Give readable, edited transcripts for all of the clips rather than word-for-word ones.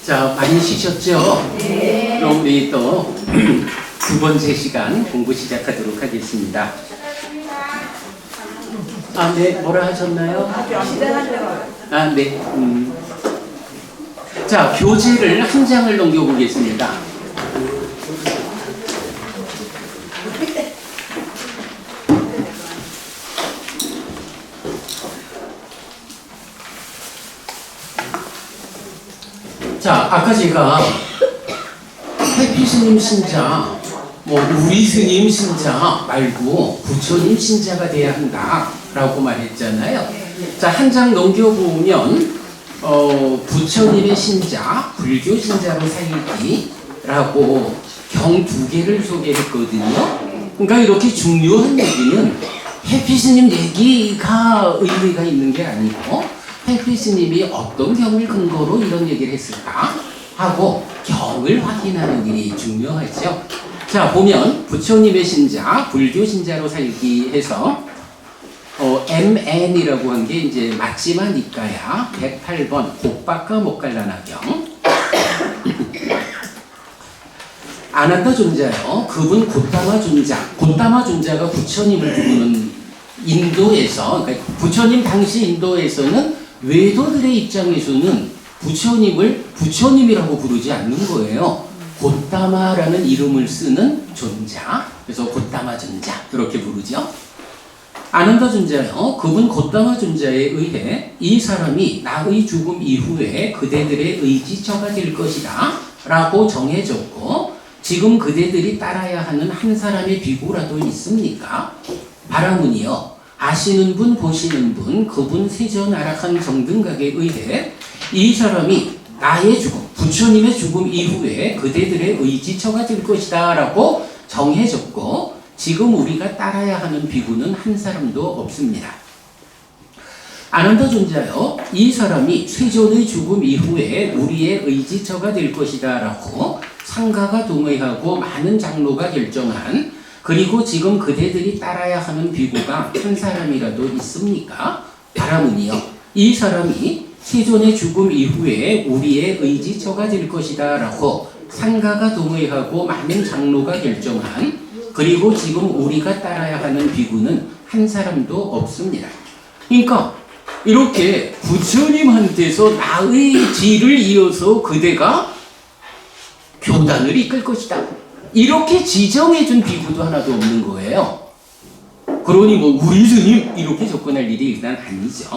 자, 많이 쉬셨죠? 네. 그럼 우리 또 두 번째 시간 공부 시작하도록 하겠습니다. 아, 네, 뭐라 하셨나요? 아, 네. 자, 교재를 한 장을 넘겨보겠습니다. 자, 아까 제가 해피 스님 신자, 뭐 우리 스님 신자 말고 부처님 신자가 돼야 한다라고 말했잖아요. 자, 한 장 넘겨보면 부처님의 신자, 불교 신자로 살기라고 경 두 개를 소개했거든요. 그러니까 이렇게 중요한 얘기는 해피 스님 얘기가 의미가 있는 게 아니고 해피 스님이 어떤 경을 근거로 이런 얘기를 했을까 하고 경을 확인하는 일이 중요하죠. 자, 보면 부처님의 신자, 불교 신자로 살기 해서 MN이라고 한 게 이제 맞지마 니까야 108번 곱박과 못갈라나경 아난다 존자요. 그분 곧다마 존자. 곧다마 존자가 부처님을 부르는 인도에서, 그러니까 부처님 당시 인도에서는 외도들의 입장에서는 부처님을 부처님이라고 부르지 않는 거예요. 곧다마라는 이름을 쓰는 존자. 그래서 곧다마 존자 그렇게 부르죠. 아난다 존자요. 그분 곧다마 존자에 의해 이 사람이 나의 죽음 이후에 그대들의 의지처가 될 것이다 라고 정해졌고, 지금 그대들이 따라야 하는 한 사람의 비구라도 있습니까? 바라문이요. 아시는 분 보시는 분 그분 세전아락한 정등각에 의해 이 사람이 나의 죽음, 부처님의 죽음 이후에 그대들의 의지처가 될 것이다 라고 정해졌고, 지금 우리가 따라야 하는 비구는 한 사람도 없습니다. 아난다 존자요. 이 사람이 세존의 죽음 이후에 우리의 의지처가 될 것이다 라고 상가가 동의하고 많은 장로가 결정한, 그리고 지금 그대들이 따라야 하는 비구가 한 사람이라도 있습니까? 바라문이요. 이 사람이 세존의 죽음 이후에 우리의 의지처가 될 것이다 라고 상가가 동의하고 많은 장로가 결정한, 그리고 지금 우리가 따라야 하는 비구는 한 사람도 없습니다. 그러니까 이렇게 부처님한테서 나의 지를 이어서 그대가 교단을 이끌 것이다, 이렇게 지정해준 비구도 하나도 없는 거예요. 그러니 뭐 우리 스님 이렇게 접근할 일이 일단 아니죠.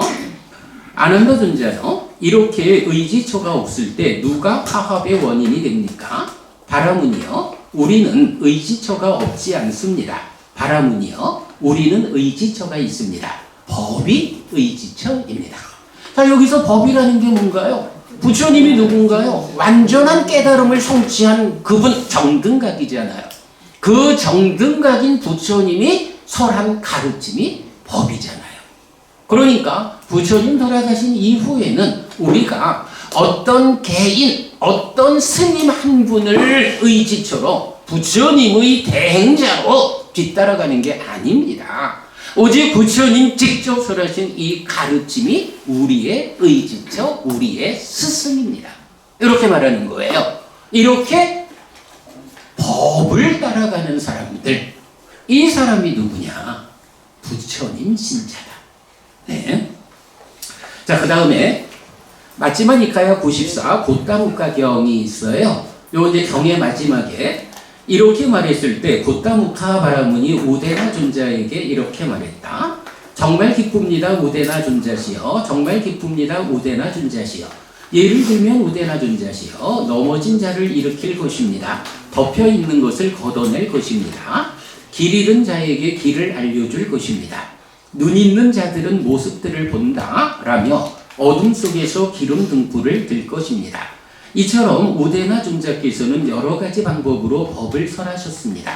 아난다 존자요. 이렇게 의지처가 없을 때 누가 파합의 원인이 됩니까? 바라문이요. 우리는 의지처가 없지 않습니다. 바라문이요. 우리는 의지처가 있습니다. 법이 의지처입니다. 자, 여기서 법이라는 게 뭔가요? 부처님이 누군가요? 완전한 깨달음을 성취한 그분 정등각이잖아요. 그 정등각인 부처님이 설한 가르침이 법이잖아요. 그러니까 부처님 돌아가신 이후에는 우리가 어떤 개인, 어떤 스님 한 분을 의지처로 부처님의 대행자로 뒤따라가는 게 아닙니다. 오직 부처님 직접 설하신 이 가르침이 우리의 의지처, 우리의 스승입니다. 이렇게 말하는 거예요. 이렇게 법을 따라가는 사람들, 이 사람이 누구냐? 부처님 신자다. 네. 자, 그 다음에 맞지마 니까야 94 곧다무카경이 있어요. 요 이제 경의 마지막에 이렇게 말했을 때 곧다무카 바라문이 우데나 존자에게 이렇게 말했다. 정말 기쁩니다 우데나 존자시여. 정말 기쁩니다 우데나 존자시여. 예를 들면 우데나 존자시여. 넘어진 자를 일으킬 것입니다. 덮여 있는 것을 걷어낼 것입니다. 길 잃은 자에게 길을 알려줄 것입니다. 눈 있는 자들은 모습들을 본다 라며 어둠 속에서 기름 등불을 들 것입니다. 이처럼 우데나 존자께서는 여러 가지 방법으로 법을 설하셨습니다.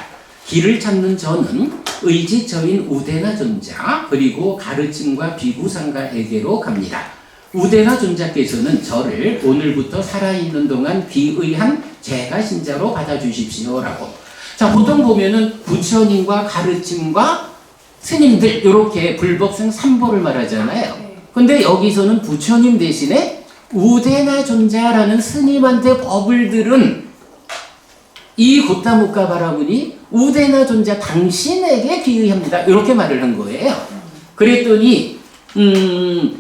길을 찾는 저는 의지처인 우데나 존자 그리고 가르침과 비구상가에게로 갑니다. 우데나 존자께서는 저를 오늘부터 살아있는 동안 비의한 제가 신자로 받아주십시오 라고. 자, 보통 보면은 부처님과 가르침과 스님들 이렇게 불법성 3보를 말하잖아요. 근데 여기서는 부처님 대신에 우대나 존자라는 스님한테 법을 들은 이 고타무카 바라문이 우대나 존자 당신에게 귀의합니다. 이렇게 말을 한 거예요. 그랬더니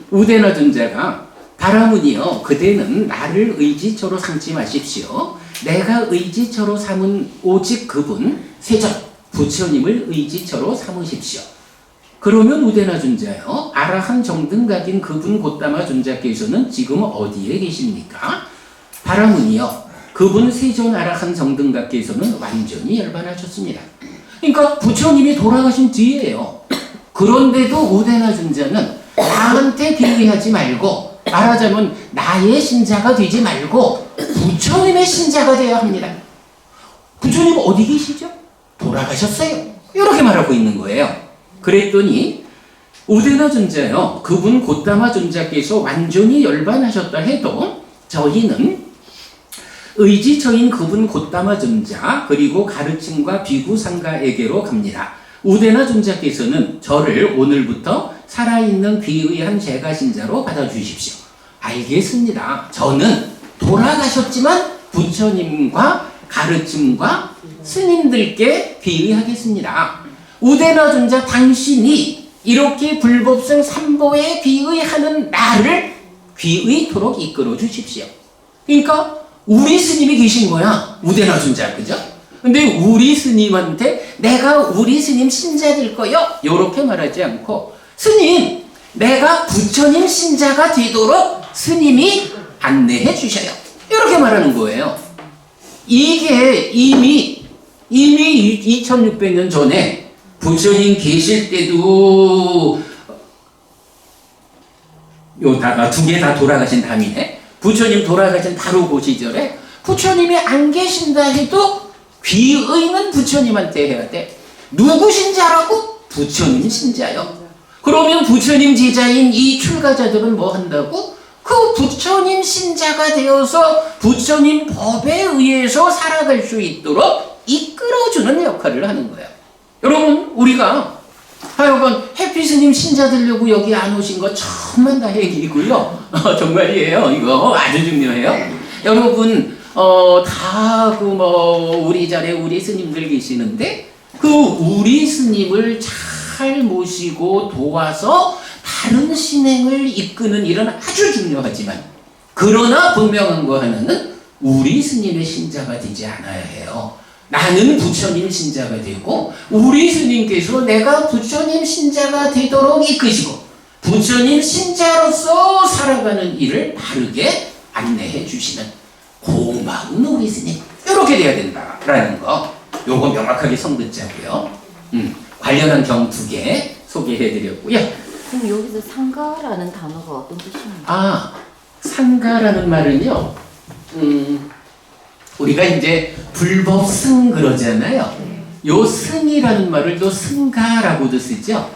우대나 존자가 바라문이요, 그대는 나를 의지처로 삼지 마십시오. 내가 의지처로 삼은 오직 그분 세존 부처님을 의지처로 삼으십시오. 그러면 우대나 존자요, 아라한 정등각인 그분 고타마 존자께서는 지금 어디에 계십니까? 바라문이요, 그분 세존 아라한 정등각께서는 완전히 열반하셨습니다. 그러니까 부처님이 돌아가신 뒤에요. 그런데도 우대나 존자는 나한테 비교하지 말고, 말하자면 나의 신자가 되지 말고 부처님의 신자가 되어야 합니다. 부처님 어디 계시죠? 돌아가셨어요. 이렇게 말하고 있는 거예요. 그랬더니 우대나 존자요, 그분 고타마 존자께서 완전히 열반하셨다 해도 저희는 의지처인 그분 고타마 존자 그리고 가르침과 비구 상가에게로 갑니다. 우대나 존자께서는 저를 오늘부터 살아있는 귀의한 제가 신자로 받아주십시오. 알겠습니다. 저는 돌아가셨지만 부처님과 가르침과 스님들께 귀의하겠습니다. 우대나 존자 당신이 이렇게 불법성 삼보에 귀의하는 나를 귀의토록 이끌어 주십시오. 그러니까 우리 스님이 계신 거야. 우대나 존자, 그죠? 근데 우리 스님한테 내가 우리 스님 신자 될 거요, 요렇게 말하지 않고 스님, 내가 부처님 신자가 되도록 스님이 안내해 주셔요. 이렇게 말하는 거예요. 이게 이미 2600년 전에 부처님 계실 때도 요다가 두 개 다 돌아가신 다음이네. 부처님 돌아가신 바로 그 시절에 부처님이 안 계신다 해도 귀의는 부처님한테 해야 돼. 누구 신자라고? 부처님 신자요. 그러면 부처님 제자인 이 출가자들은 뭐 한다고? 그 부처님 신자가 되어서 부처님 법에 의해서 살아갈 수 있도록 이끌어주는 역할을 하는 거야. 여러분, 우리가 하여간 해피 스님 신자 되려고 여기 안 오신 거 천만 다행이고요. 정말이에요. 이거 아주 중요해요. 여러분, 우리 자리에 우리 스님들 계시는데 그 우리 스님을 잘 모시고 도와서 다른 신행을 이끄는 일은 아주 중요하지만, 그러나 분명한 거 하나는 우리 스님의 신자가 되지 않아야 해요. 나는 부처님 신자가 되고 우리 스님께서 내가 부처님 신자가 되도록 이끄시고 부처님 신자로서 살아가는 일을 바르게 안내해 주시는 고마운 우리 스님, 이렇게 돼야 된다라는 거, 요거 명확하게 성듣자고요. 관련한 경 2개 소개해드렸고요. 그럼 여기서 상가라는 단어가 어떤 뜻입니까? 상가라는 말은요, 우리가 이제 불법 승 그러잖아요. 요 승이라는 말을 또 승가라고도 쓰죠.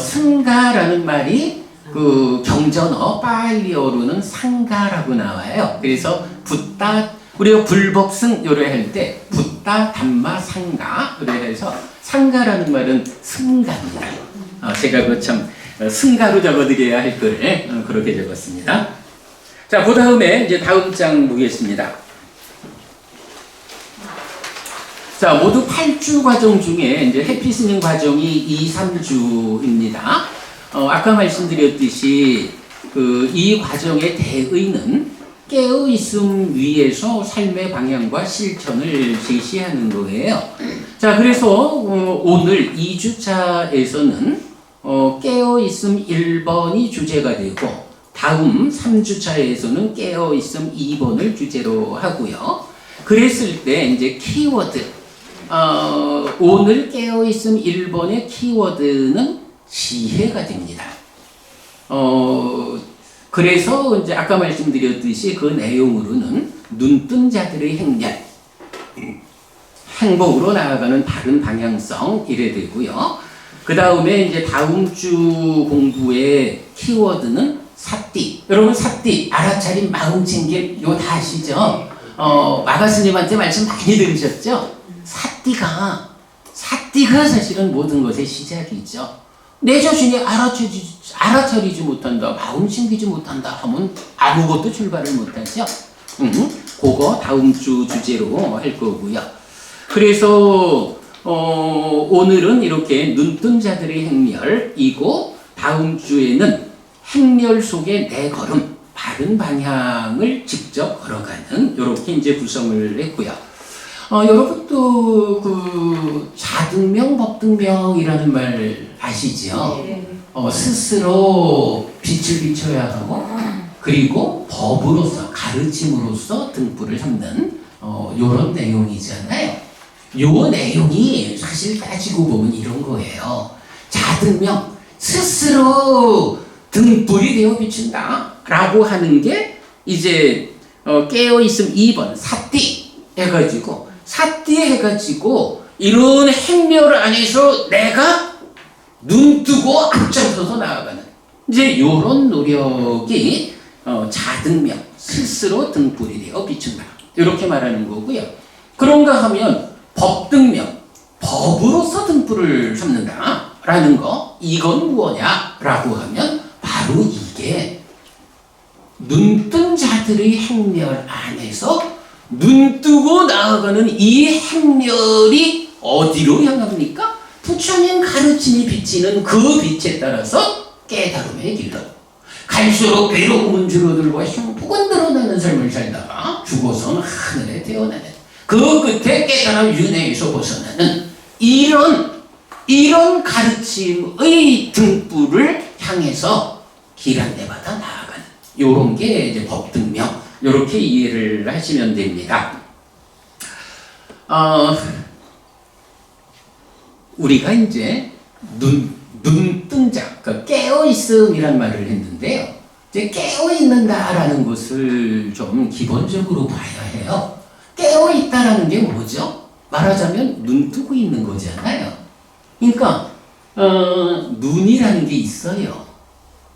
승가라는 말이 그 경전어 파일리어로는 상가라고 나와요. 그래서 붓다, 우리가 불법승 요래 할 때 붓다 담마 상가 요래 해서 상가라는 말은 승가입니다. 제가 그 참 승가로 적어드려야 할 거를 그렇게 적었습니다. 자, 그 다음에 이제 다음 장 보겠습니다. 자, 모두 8주 과정 중에 이제 해피 스님 과정이 2, 3주입니다. 아까 말씀드렸듯이 이 과정의 대의는 깨어있음 위에서 삶의 방향과 실천을 제시하는 거예요. 자, 그래서 오늘 2주차에서는 깨어있음 1번이 주제가 되고, 다음 3주차에서는 깨어있음 2번을 주제로 하고요. 그랬을 때 이제 키워드, 오늘 깨어있음 1번의 키워드는 지혜가 됩니다. 그래서 이제 아까 말씀드렸듯이 그 내용으로는 눈뜬 자들의 행렬, 행복으로 나아가는 바른 방향성 이래 되고요. 그 다음에 이제 다음 주 공부의 키워드는 사띠. 여러분, 사띠, 알아차림, 마음 챙김, 요 다 아시죠? 마가스님한테 말씀 많이 들으셨죠? 사띠가 사실은 모든 것의 시작이죠. 내 자신이 알아차리지 못한다, 마음 챙기지 못한다 하면 아무것도 출발을 못하죠. 그거 다음 주 주제로 할 거고요. 그래서 오늘은 이렇게 눈뜬 자들의 행렬이고, 다음 주에는 행렬 속의 내 걸음, 바른 방향을 직접 걸어가는, 이렇게 이제 구성을 했고요. 여러분도 그 자등명, 법등명이라는 말 아시죠? 스스로 빛을 비춰야 하고, 그리고 법으로서, 가르침으로서 등불을 삼는 요런 내용이잖아요. 요 내용이 사실 따지고 보면 이런 거예요. 자등명, 스스로 등불이 되어 비춘다 라고 하는 게 이제 깨어있음 2번 사띠 해가지고 이런 행렬 안에서 내가 눈 뜨고 앞장서서 나아가는 이제 요런 노력이 자등명, 스스로 등불이 되어 비춘다 이렇게 말하는 거고요. 그런가 하면 법등명, 법으로서 등불을 삼는다 라는 거, 이건 무엇냐 라고 하면 바로 이게 눈뜬 자들의 행렬 안에서 눈 뜨고 나아가는 이 행렬이 어디로 향합니까? 부처님 가르침이 비치는 그 빛에 따라서 깨달음의 길로 갈수록 괴로움은 줄어들고 행복은 늘어나는 삶을 살다가 죽어서는 하늘에 태어나는, 그 끝에 깨달음 윤회에서 벗어나는 이런 가르침의 등불을 향해서 길 안내받아 나아가는 요런 게 이제 법등명, 요렇게 이해를 하시면 됩니다. 우리가 이제 눈뜬 자, 그러니까 깨어있음이란 말을 했는데요. 이제 깨어있는다라는 것을 좀 기본적으로 봐야 해요. 깨어있다라는 게 뭐죠? 말하자면 눈 뜨고 있는 거잖아요. 그러니까 눈이라는 게 있어요.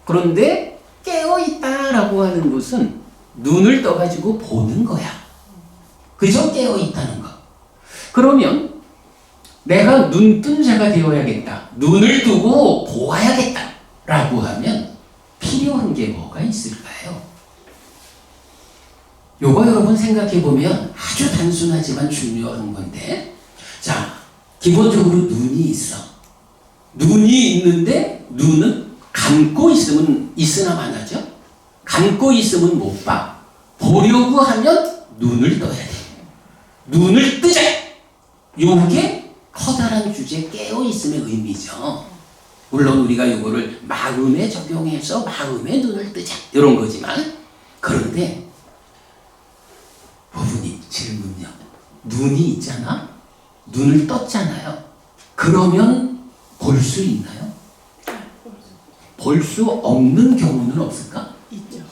그런데 깨어있다라고 하는 것은 눈을 떠가지고 보는 거야. 그저 깨어있다는 거. 그러면 내가 눈뜬 자가 되어야겠다, 눈을 뜨고 보아야겠다 라고 하면 필요한 게 뭐가 있을까요? 요거 여러분 생각해보면 아주 단순하지만 중요한 건데, 자, 기본적으로 눈이 있어. 눈이 있는데 눈은 감고 있으면 있으나 마나죠? 감고 있으면 못 봐. 보려고 하면 눈을 떠야 돼. 눈을 뜨자! 요게 커다란 주제 깨어있음의 의미죠. 물론 우리가 이거를 마음에 적용해서 마음의 눈을 뜨자 이런 거지만, 그런데 부부님 질문요. 눈이 있잖아? 눈을 떴잖아요. 그러면 볼 수 있나요? 볼 수 없는 경우는 없을까? 있죠.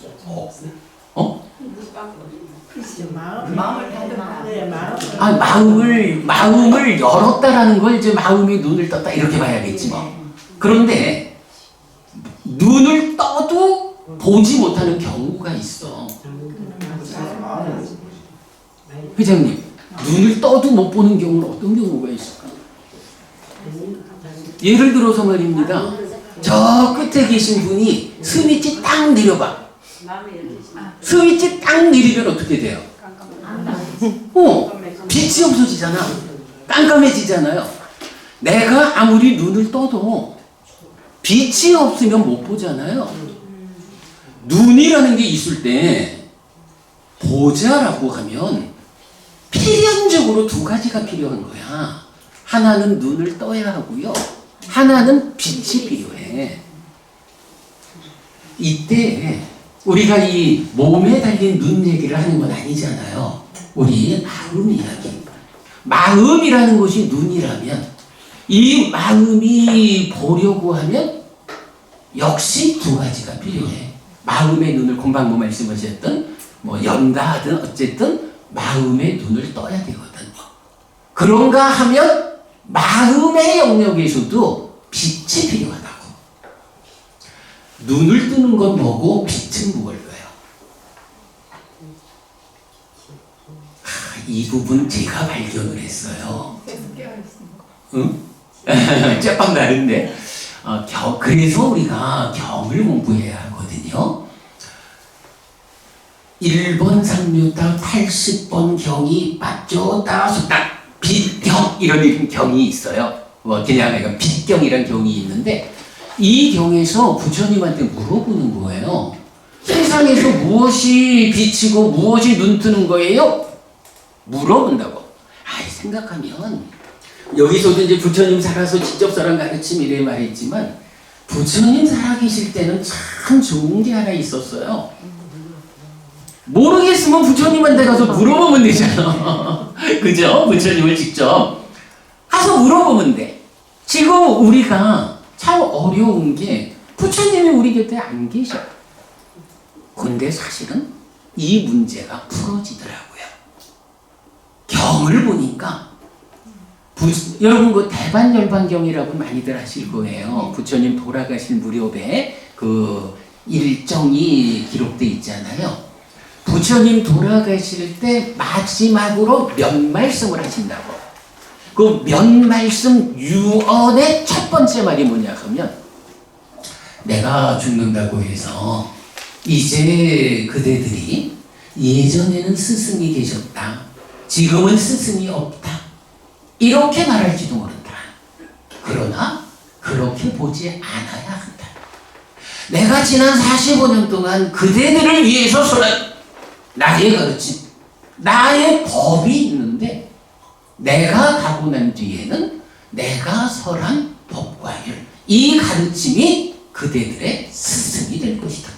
마음을 열었다라는 걸 이제 마음이 눈을 떴다 이렇게 봐야겠지 뭐. 그런데 눈을 떠도 보지 못하는 경우가 있어. 회장님, 눈을 떠도 못 보는 경우는 어떤 경우가 있을까? 예를 들어서 말입니다. 저 끝에 계신 분이 스위치 딱 내려봐. 스위치 딱 내리면 어떻게 돼요? 빛이 없어지잖아. 깜깜해지잖아요. 내가 아무리 눈을 떠도 빛이 없으면 못 보잖아요. 눈이라는 게 있을 때 보자라고 하면 필연적으로 두 가지가 필요한 거야. 하나는 눈을 떠야 하고요, 하나는 빛이 필요해. 이때 우리가 이 몸에 달린 눈 얘기를 하는 건 아니잖아요. 우리 마음 이야기. 마음이라는 것이 눈이라면 이 마음이 보려고 하면 역시 두 가지가 필요해. 마음의 눈을 금방 말씀하셨던 연다 하든 어쨌든 마음의 눈을 떠야 되거든. 그런가 하면 마음의 영역에서도 빛이 필요하다고. 눈을 뜨는 건 뭐고 빛은 무엇일까요? 이 부분 제가 발견을 했어요. 응? 쬐빵 다른데. 그래서 우리가 경을 공부해야 하거든요. 1번 상류타 80번 경이 맞죠다 속다 빗경 이런 경이 있어요. 그냥 빗경이란 경이 있는데 이 경에서 부처님한테 물어보는 거예요. 세상에서 무엇이 비치고 무엇이 눈뜨는 거예요? 물어본다고. 생각하면 여기서도 이제 부처님 살아서 직접 사람 가르침 이래 말했지만 부처님 살아계실 때는 참 좋은 게 하나 있었어요. 모르겠으면 부처님한테 가서 물어보면 되잖아. 그죠? 부처님을 직접 가서 물어보면 돼. 지금 우리가 참 어려운 게 부처님이 우리 곁에 안 계셔. 근데 사실은 이 문제가 풀어지더라고요. 경을 보니까 여러분 그 대반열반경이라고 많이들 하실 거예요. 부처님 돌아가실 무렵에 그 일정이 기록돼 있잖아요. 부처님 돌아가실 때 마지막으로 몇 말씀을 하신다고. 그 몇 말씀 유언의 첫 번째 말이 뭐냐 하면 내가 죽는다고 해서 이제 그대들이 예전에는 스승이 계셨다. 지금은 스승이 없다. 이렇게 말할지도 모른다. 그러나 그렇게 보지 않아야 한다. 내가 지난 45년 동안 그대들을 위해서 설한 나의 가르침, 나의 법이 있는데 내가 가고 난 뒤에는 내가 설한 법과 율, 이 가르침이 그대들의 스승이 될 것이다.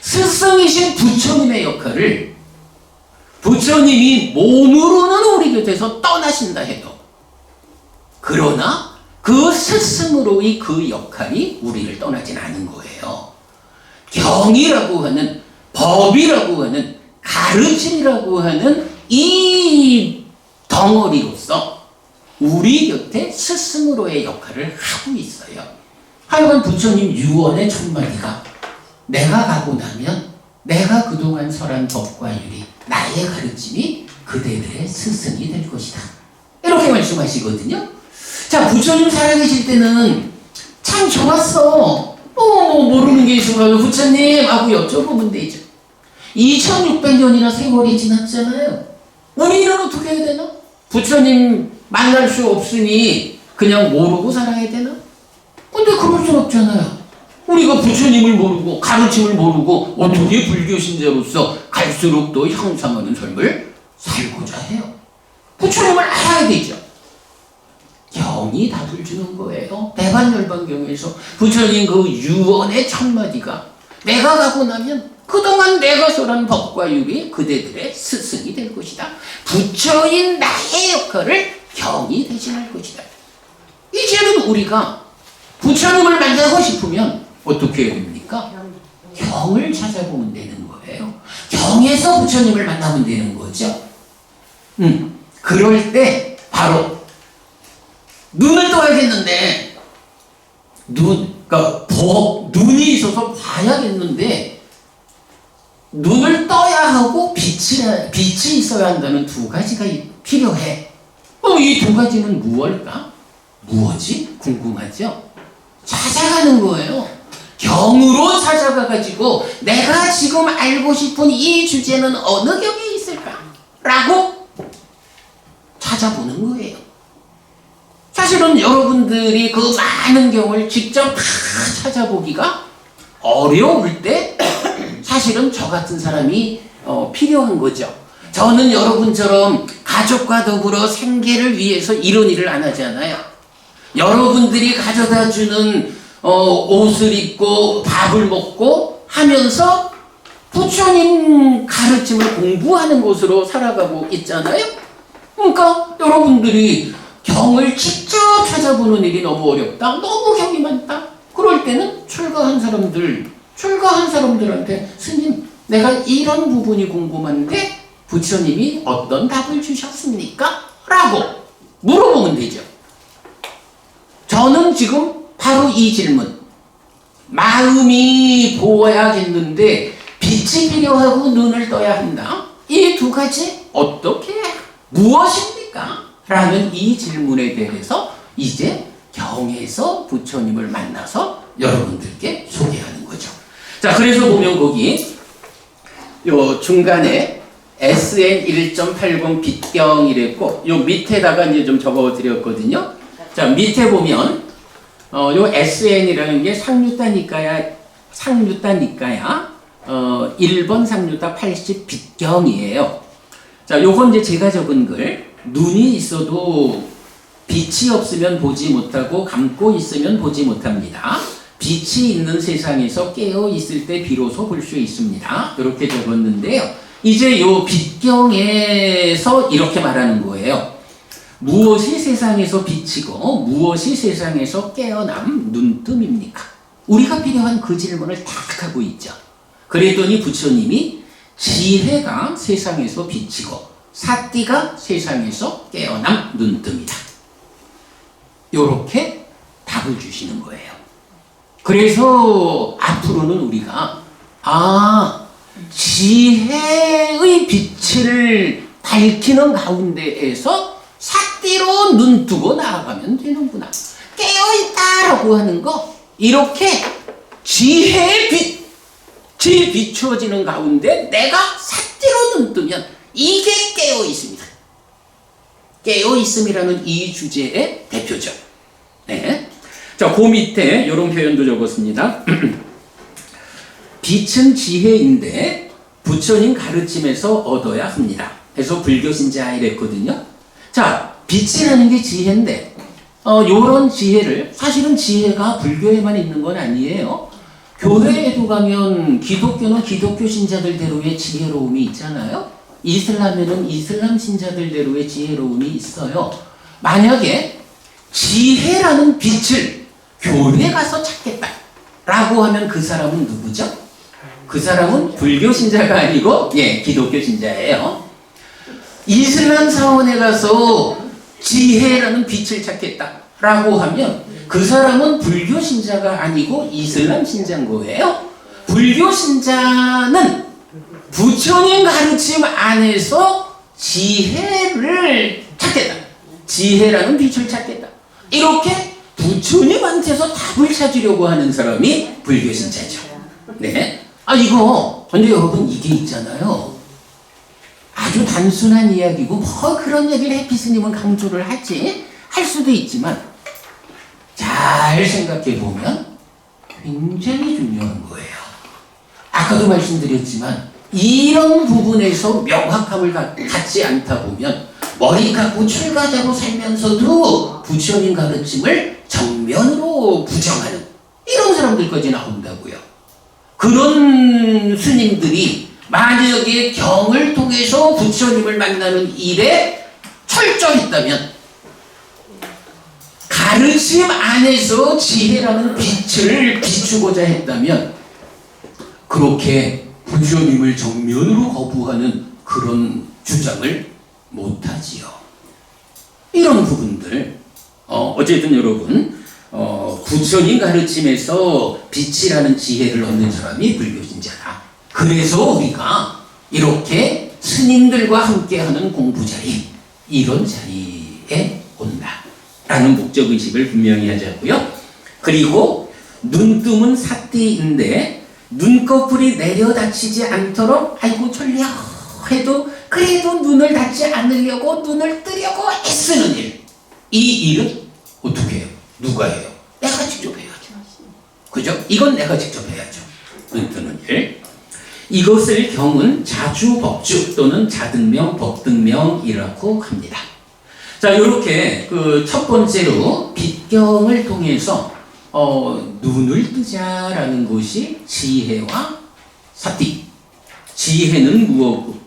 스승이신 부처님의 역할을 부처님이 몸으로는 우리 곁에서 떠나신다 해도 그러나 그 스승으로의 그 역할이 우리를 떠나진 않은 거예요. 경이라고 하는 법이라고 하는 가르침이라고 하는 이 덩어리로서 우리 곁에 스승으로의 역할을 하고 있어요. 하여간 부처님 유언의 첫 마디가 내가 가고 나면 내가 그동안 설한 법과 율이 나의 가르침이 그대들의 스승이 될 것이다. 이렇게 말씀하시거든요. 자, 부처님 살아계실 때는 참 좋았어. 모르는 게 있으면 부처님 하고 여쭤보면 되죠. 2600년이나 세월이 지났잖아요. 우리는 어떻게 해야 되나? 부처님 만날 수 없으니 그냥 모르고 살아야 되나? 근데 그럴 수 없잖아요. 우리가 부처님을 모르고 가르침을 모르고 어떻게 불교 신자로서 갈수록 더 향상하는 삶을 살고자 해요. 부처님을 알아야 되죠. 경이 답을 주는 거예요. 대반열반경에서 부처님 그 유언의 첫 마디가 내가 가고 나면 그동안 내가 설한 법과 율이 그대들의 스승이 될 것이다. 부처인 나의 역할을 경이 대신할 것이다. 이제는 우리가 부처님을 만나고 싶으면 어떻게 해야 됩니까? 경을 찾아보면 되는 거예요. 경에서 부처님을 만나면 되는 거죠. 그럴 때 바로 눈을 떠야겠는데 그러니까 눈이 있어서 봐야겠는데 눈을 떠야 하고 빛이 있어야 한다는 두 가지가 필요해. 이 두 가지는 무엇일까? 무엇이? 궁금하죠? 찾아가는 거예요. 경으로 찾아가가지고 내가 지금 알고 싶은 이 주제는 어느 경에 있을까? 라고 찾아보는 거예요. 사실은 여러분들이 그 많은 경을 직접 다 찾아보기가 어려울 때 사실은 저 같은 사람이 필요한 거죠. 저는 여러분처럼 가족과 더불어 생계를 위해서 이런 일을 안 하잖아요. 여러분들이 가져다 주는 옷을 입고 밥을 먹고 하면서 부처님 가르침을 공부하는 곳으로 살아가고 있잖아요. 그러니까 여러분들이 경을 직접 찾아보는 일이 너무 어렵다. 너무 경이 많다. 그럴 때는 출가한 사람들한테 스님, 내가 이런 부분이 궁금한데 부처님이 어떤 답을 주셨습니까? 라고 물어보면 되죠. 저는 지금 바로 이 질문, 마음이 보아야겠는데 빛이 필요하고 눈을 떠야 한다. 이 두 가지 어떻게 무엇입니까? 라는 이 질문에 대해서 이제 경에서 부처님을 만나서 여러분들께 소개하는 거죠. 자, 그래서 보면 거기 요 중간에 SN 1.80 빛경이랬고 요 밑에다가 이제 좀 적어 드렸거든요. 자, 밑에 보면 요 SN이라는 게 상류다니까야 1번 상류다 80 빛경이에요. 자, 요건 이제 제가 적은 글. 눈이 있어도 빛이 없으면 보지 못하고 감고 있으면 보지 못합니다. 빛이 있는 세상에서 깨어 있을 때 비로소 볼 수 있습니다. 이렇게 적었는데요. 이제 요 빛경에서 이렇게 말하는 거예요. 무엇이 세상에서 빛이고 무엇이 세상에서 깨어남 눈뜸입니까? 우리가 필요한 그 질문을 딱 하고 있죠. 그랬더니 부처님이 지혜가 세상에서 빛이고 사띠가 세상에서 깨어남 눈뜸이다. 요렇게 답을 주시는 거예요. 그래서 앞으로는 우리가 지혜의 빛을 밝히는 가운데에서 사띠로 눈 뜨고 나아가면 되는구나. 깨어있다라고 하는 거, 이렇게 지혜의 빛이 비추어지는 가운데 내가 사띠로 눈 뜨면 이게 깨어있습니다. 깨어있음이라는 이 주제의 대표죠. 네. 자, 그 밑에 이런 표현도 적었습니다. 빛은 지혜인데 부처님 가르침에서 얻어야 합니다. 해서 불교신자 이랬거든요. 자, 빛이라는 게 지혜인데 요런 지혜를, 사실은 지혜가 불교에만 있는 건 아니에요. 교회에도 가면 기독교는 기독교 신자들대로의 지혜로움이 있잖아요. 이슬람에는 이슬람 신자들대로의 지혜로움이 있어요. 만약에 지혜라는 빛을 교회 가서 찾겠다라고 하면 그 사람은 누구죠? 그 사람은 불교 신자가 아니고 기독교 신자예요. 이슬람 사원에 가서 지혜라는 빛을 찾겠다라고 하면 그 사람은 불교 신자가 아니고 이슬람 신자인 거예요. 불교 신자는 부처님 가르침 안에서 지혜를 찾겠다. 지혜라는 빛을 찾겠다. 이렇게 부처님한테서 답을 찾으려고 하는 사람이 불교 신자죠. 네. 근데 여러분 이게 있잖아요. 아주 단순한 이야기고 뭐 그런 얘기를 해피스님은 강조를 하지? 할 수도 있지만 잘 생각해 보면 굉장히 중요한 거예요. 아까도 말씀드렸지만 이런 부분에서 명확함을 갖지 않다 보면 머리 감고 출가자로 살면서도 부처님 가르침을 정면으로 부정하는 이런 사람들까지 나온다고요. 그런 스님들이 만약에 경을 통해서 부처님을 만나는 일에 철저했다면, 가르침 안에서 지혜라는 빛을 비추고자 했다면 그렇게 부처님을 정면으로 거부하는 그런 주장을 못하지요. 이런 부분들 어쨌든 여러분 부처님 가르침에서 빛이라는 지혜를 얻는 사람이 불교신자다. 그래서 우리가 이렇게 스님들과 함께하는 공부자리, 이런 자리에 온다라는 목적의식을 분명히 하자고요. 그리고 눈뜸은 사띠인데 눈꺼풀이 내려 다치지 않도록 아이고 졸려 해도 그래도 눈을 닫지 않으려고 눈을 뜨려고 애쓰는 일. 이 일은 어떻게 해요? 누가 해요? 내가 직접 해야죠. 그죠? 이건 내가 직접 해야죠. 눈 뜨는 일. 이것을 경은 자주법주 또는 자등명, 법등명이라고 합니다. 자, 이렇게 그 첫 번째로 빛경을 통해서 눈을 뜨자라는 것이 지혜와 사띠. 지혜는 무엇고?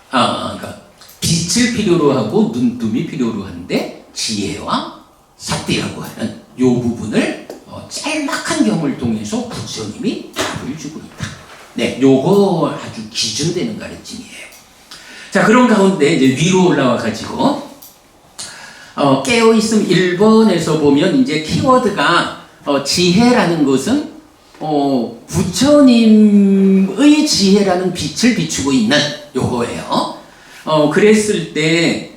그러니까 빛을 필요로 하고 눈뜸이 필요로 한데 지혜와 사띠라고 하는 요 부분을 짤막한 경을 통해서 부처님이 답을 주고 있다. 네, 요거 아주 기준되는 가르침이에요. 자, 그런 가운데 이제 위로 올라와 가지고 깨어있음 1번에서 보면 이제 키워드가 지혜라는 것은 부처님의 지혜라는 빛을 비추고 있는 요거예요. 그랬을 때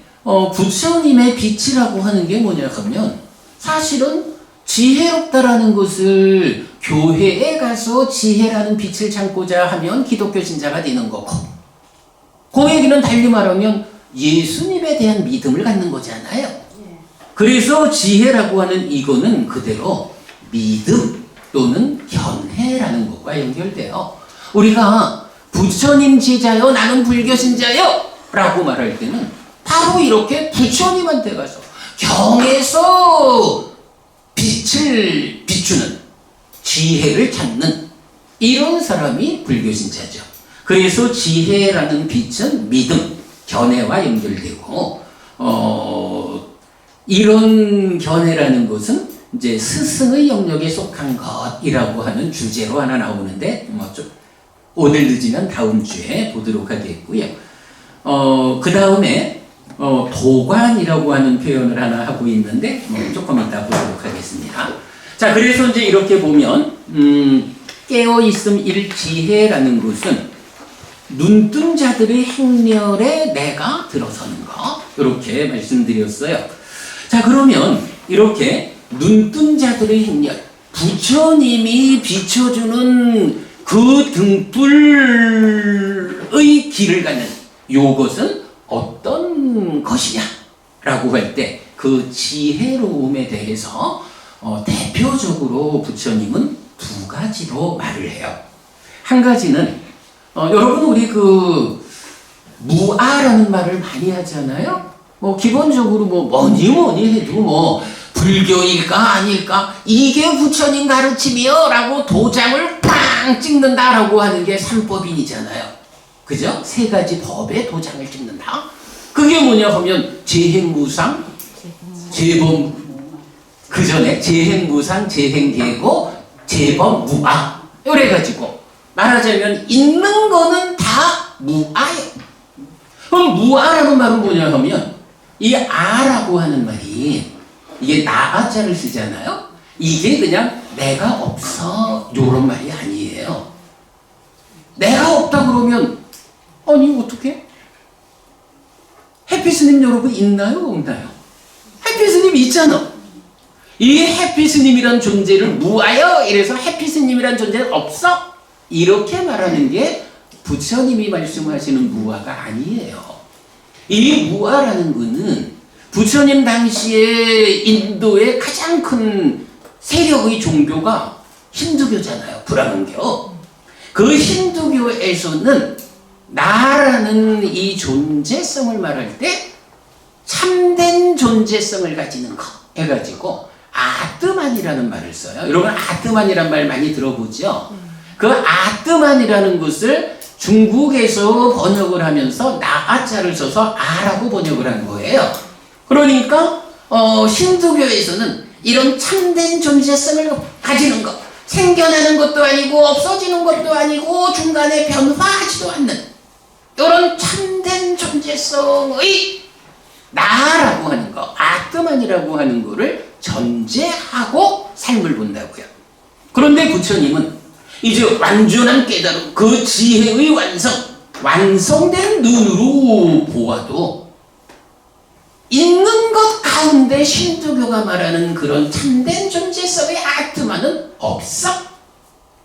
부처님의 빛이라고 하는 게 뭐냐 하면 사실은 지혜롭다라는 것을 교회에 가서 지혜라는 빛을 찾고자 하면 기독교 신자가 되는 거고, 그 얘기는 달리 말하면 예수님에 대한 믿음을 갖는 거잖아요. 그래서 지혜라고 하는 이거는 그대로 믿음 또는 견해라는 것과 연결돼요. 우리가 부처님 제자요, 나는 불교 신자요 라고 말할 때는 바로 이렇게 부처님한테 가서 경에서 빛을 비추는, 지혜를 찾는 이런 사람이 불교 신자죠. 그래서 지혜라는 빛은 믿음, 견해와 연결되고, 이런 견해라는 것은 이제 스승의 영역에 속한 것이라고 하는 주제로 하나 나오는데, 오늘 늦으면 다음 주에 보도록 하겠고요. 그 다음에 도관이라고 하는 표현을 하나 하고 있는데 조금 이따 보도록 하겠습니다. 자, 그래서 이제 이렇게 보면 깨어있음 일지혜라는 것은 눈뜬 자들의 행렬에 내가 들어서는 것, 이렇게 말씀드렸어요. 자, 그러면 이렇게 눈뜬 자들의 행렬, 부처님이 비춰주는 그 등불의 길을 가는 요것은 어떤 것이냐 라고 할 때 그 지혜로움에 대해서 대표적으로 부처님은 두 가지로 말을 해요. 한 가지는 여러분 우리 그 무아라는 말을 많이 하잖아요. 기본적으로 뭐니 해도 불교일까 아닐까 이게 부처님 가르침이요 라고 도장을 팡 찍는다라고 하는 게 삼법인이잖아요. 그죠? 세 가지 법에 도장을 찍는다. 그게 뭐냐 하면 재행무상, 재범, 그 전에 재행무상, 재행계고, 재범무아. 이래가지고 말하자면 있는 거는 다 무아예요. 그럼 무아라는 말은 뭐냐 하면 이 아라고 하는 말이 이게 나아자를 쓰잖아요. 이게 그냥 내가 없어 요런 말이 아니에요. 내가 없다 그러면 아니 어떻게? 해피스님 여러분 있나요? 없나요? 해피스님 있잖아. 이 해피스님이란 존재를 무아여 이래서 해피스님이란 존재는 없어? 이렇게 말하는 게 부처님이 말씀하시는 무아가 아니에요. 이 무아라는 것은 부처님 당시에 인도의 가장 큰 세력의 종교가 힌두교잖아요. 브라հ문교. 그 힌두교에서는 나라는 이 존재성을 말할 때 참된 존재성을 가지는 것 해가지고 아뜨만이라는 말을 써요. 여러분 아뜨만이라는 말 많이 들어보죠? 그 아뜨만이라는 것을 중국에서 번역을 하면서 나아자를 써서 아라고 번역을 한 거예요. 그러니까 힌두교에서는 이런 참된 존재성을 가지는 것, 생겨나는 것도 아니고 없어지는 것도 아니고 중간에 변화하지도 않는 이런 참된 존재성의 나라고 하는 거, 아트만이라고 하는 거를 전제하고 삶을 본다고요. 그런데 부처님은 이제 완전한 깨달음, 그 지혜의 완성된 눈으로 보아도 있는 것 가운데 힌두교가 말하는 그런 참된 존재성의 아트만은 없어.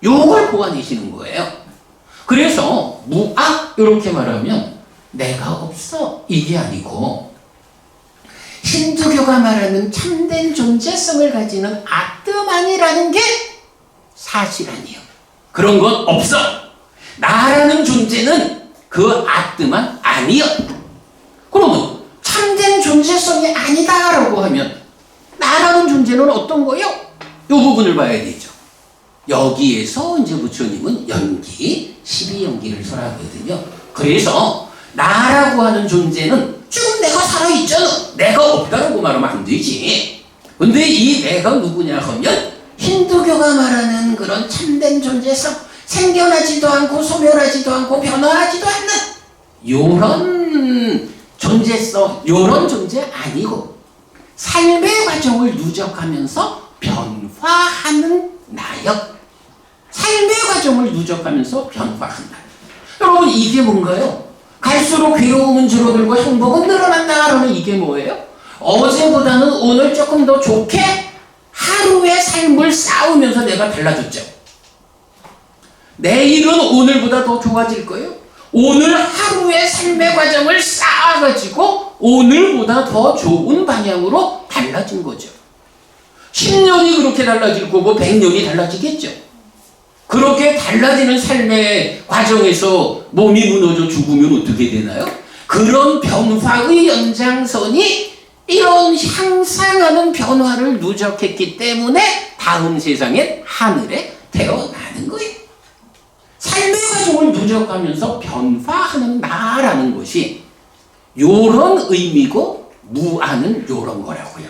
요걸 보아내시는 거예요. 그래서 무아 이렇게 말하면 내가 없어 이게 아니고 힌두교가 말하는 참된 존재성을 가지는 아트만이라는 게 사실 아니에요. 그런 건 없어. 나라는 존재는 그 아트만 아니야. 그러면 참된 존재성이 아니다라고 하면 나라는 존재는 어떤 거요? 이 부분을 봐야 되죠. 여기에서 이제 부처님은 연기, 12연기를 설하거든요. 그래서 나라고 하는 존재는 지금 내가 살아있잖아. 내가 없다라고 말하면 안 되지. 근데 이 내가 누구냐 하면 힌두교가 말하는 그런 참된 존재성, 생겨나지도 않고 소멸하지도 않고 변화하지도 않는 요런 존재성, 요런 존재 아니고 삶의 과정을 누적하면서 변화하는 나역. 삶의 과정을 누적하면서 변화한다. 여러분 이게 뭔가요? 갈수록 괴로움은 줄어들고 행복은 늘어난다라는 이게 뭐예요? 어제보다는 오늘 조금 더 좋게 하루 하루의 삶을 쌓으면서 내가 달라졌죠. 내일은 오늘보다 더 좋아질 거예요. 오늘 하루의 삶의 과정을 쌓아가지고 오늘보다 더 좋은 방향으로 달라진 거죠. 10년이 그렇게 달라질 거고 100년이 달라지겠죠. 그렇게 달라지는 삶의 과정에서 몸이 무너져 죽으면 어떻게 되나요? 그런 변화의 연장선이 이런 향상하는 변화를 누적했기 때문에 다음 세상엔 하늘에 태어나는 거예요. 삶의 과정을 누적하면서 변화하는 나라는 것이 요런 의미고 무아는 요런 거라고요.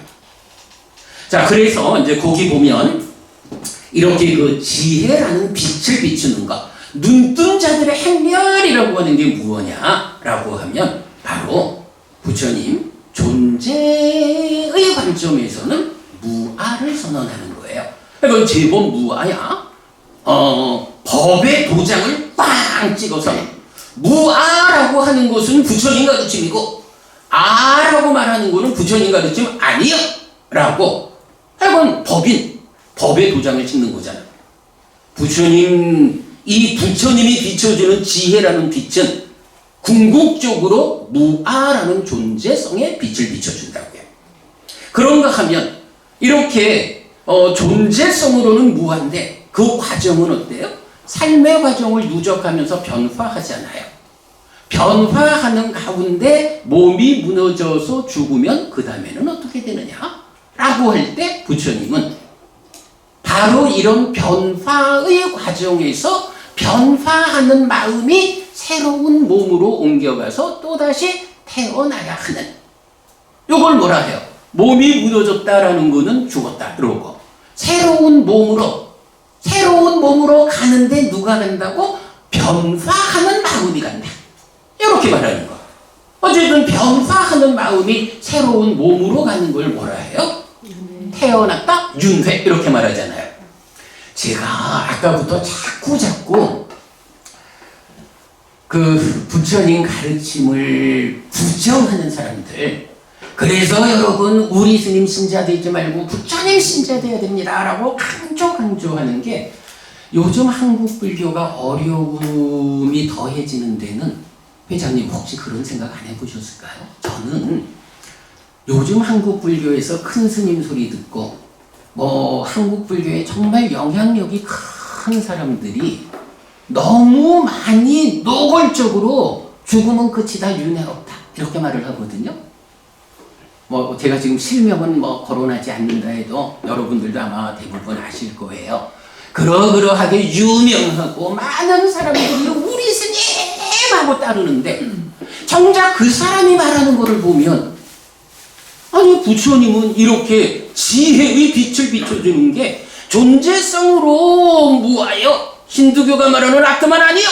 자, 그래서 이제 거기 보면 이렇게 그 지혜라는 빛을 비추는 것, 눈뜬 자들의 행렬이라고 하는 게 무엇냐라고 하면 바로 부처님 존재의 관점에서는 무아를 선언하는 거예요. 이건 제법 무아야. 법의 도장을 빵 찍어서 무아라고 하는 것은 부처님 가르침이고 아라고 말하는 것은 부처님 가르침 아니요 라고 이건 법의 도장을 찍는 거잖아. 이 부처님이 비춰주는 지혜라는 빛은 궁극적으로 무아라는 존재성의 빛을 비춰준다고요. 그런가 하면 이렇게 존재성으로는 무아인데 그 과정은 어때요? 삶의 과정을 누적하면서 변화하잖아요. 변화하는 가운데 몸이 무너져서 죽으면 그 다음에는 어떻게 되느냐? 라고 할 때 부처님은 바로 이런 변화의 과정에서 변화하는 마음이 새로운 몸으로 옮겨가서 또다시 태어나야 하는, 이걸 뭐라 해요? 몸이 무너졌다라는 거는 죽었다 그러고 새로운 몸으로 가는데 누가 간다고? 변화하는 마음이 간다. 이렇게 말하는 거. 어쨌든 변화하는 마음이 새로운 몸으로 가는 걸 뭐라 해요? 태어났다? 윤회. 이렇게 말하잖아요. 제가 아까부터 자꾸 그 부처님 가르침을 부정하는 사람들, 그래서 여러분 우리 스님 신자 되지 말고 부처님 신자 돼야 됩니다 라고 강조하는 게, 요즘 한국 불교가 어려움이 더해지는 데는 회장님 혹시 그런 생각 안 해보셨을까요? 저는 요즘 한국 불교에서 큰 스님 소리 듣고 한국 불교에 정말 영향력이 큰 사람들이 너무 많이 노골적으로 죽음은 끝이다, 윤회 없다 이렇게 말을 하거든요. 제가 지금 실명은 거론하지 않는다 해도 여러분들도 아마 대부분 아실 거예요. 그러하게 유명하고 많은 사람들이 우리 스님하고 따르는데 정작 그 사람이 말하는 것을 보면, 아니 부처님은 이렇게 지혜의 빛을 비춰주는 게 존재성으로 무아여 힌두교가 말하는 아트만 아니요.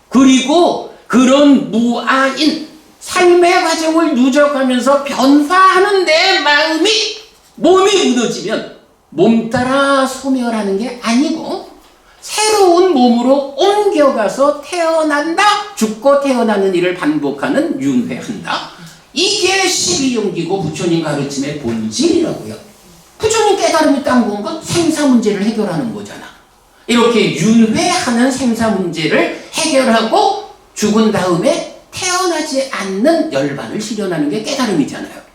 그리고 그런 무아인 삶의 과정을 누적하면서 변화하는 내 몸이 무너지면 몸 따라 소멸하는 게 아니고 새로운 몸으로 옮겨가서 태어난다, 죽고 태어나는 일을 반복하는 윤회한다. 이게 12용기고 부처님 가르침의 본질이라고요. 부처님 깨달음이 딴 건가? 생사 문제를 해결하는 거잖아. 이렇게 윤회하는 생사 문제를 해결하고 죽은 다음에 태어나지 않는 열반을 실현하는 게 깨달음이잖아요.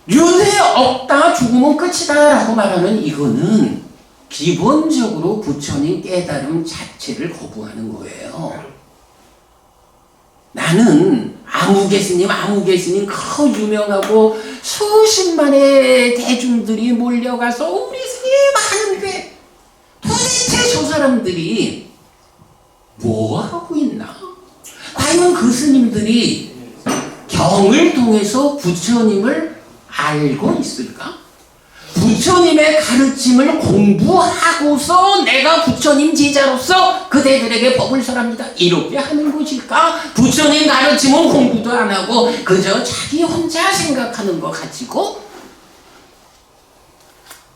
윤회 없다, 죽으면 끝이다 라고 말하는 이거는 기본적으로 부처님 깨달음 자체를 거부하는 거예요. 나는 아무개 스님 그 유명하고 수십만의 대중들이 몰려가서 우리 스님 하는데 도대체 저 사람들이 뭐 하고 있나? 과연 그 스님들이 경을 통해서 부처님을 알고 있을까? 부처님의 가르침을 공부하고서 내가 부처님 제자로서 그대들에게 법을 설합니다 이렇게 하는 것일까? 부처님 가르침은 공부도 안 하고 그저 자기 혼자 생각하는 거 가지고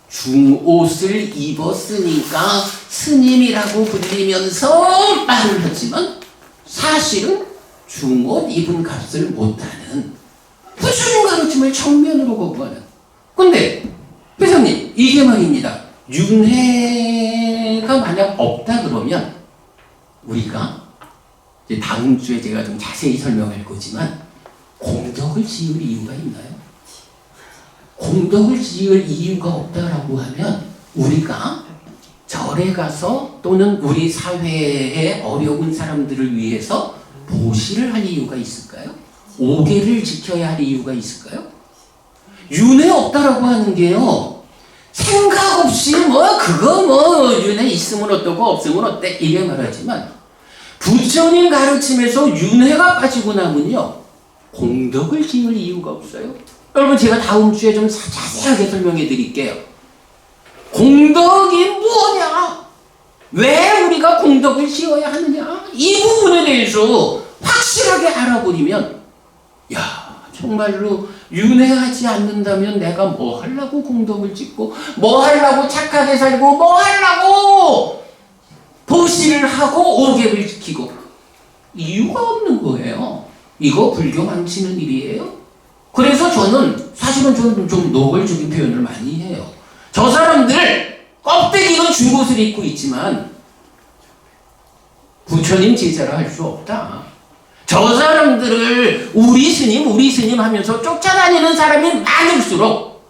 중옷을 입었으니까 스님이라고 불리면서 말을 하지만 사실은 중옷 입은 값을 못하는 부처님 가르침을 정면으로 거부하는. 근데 회장님, 이게 말입니다. 윤회가 만약 없다 그러면 우리가 이제 다음 주에 제가 좀 자세히 설명할 거지만 공덕을 지을 이유가 있나요? 공덕을 지을 이유가 없다라고 하면 우리가 절에 가서 또는 우리 사회의 어려운 사람들을 위해서 보시를 할 이유가 있을까요? 오계를 지켜야 할 이유가 있을까요? 윤회 없다라고 하는 게요, 생각 없이 윤회 있으면 어떠고 없으면 어때 이래 말하지만 부처님 가르침에서 윤회가 빠지고 나면요 공덕을 지을 이유가 없어요. 여러분, 제가 다음 주에 좀 자세하게 설명해 드릴게요. 공덕이 뭐냐? 왜 우리가 공덕을 지어야 하느냐? 이 부분에 대해서 확실하게 알아버리면, 야, 정말로 윤회하지 않는다면 내가 뭐 하려고 공덕을 짓고, 뭐 하려고 착하게 살고, 뭐 하려고 보시를 하고 오계를 지키고, 이유가 없는 거예요. 이거 불교 망치는 일이에요. 그래서 저는 사실은 좀 노골적인 표현을 많이 해요. 저 사람들 껍데기는 중옷을 입고 있지만 부처님 제자라 할 수 없다. 저 사람들을 우리 스님 하면서 쫓아다니는 사람이 많을수록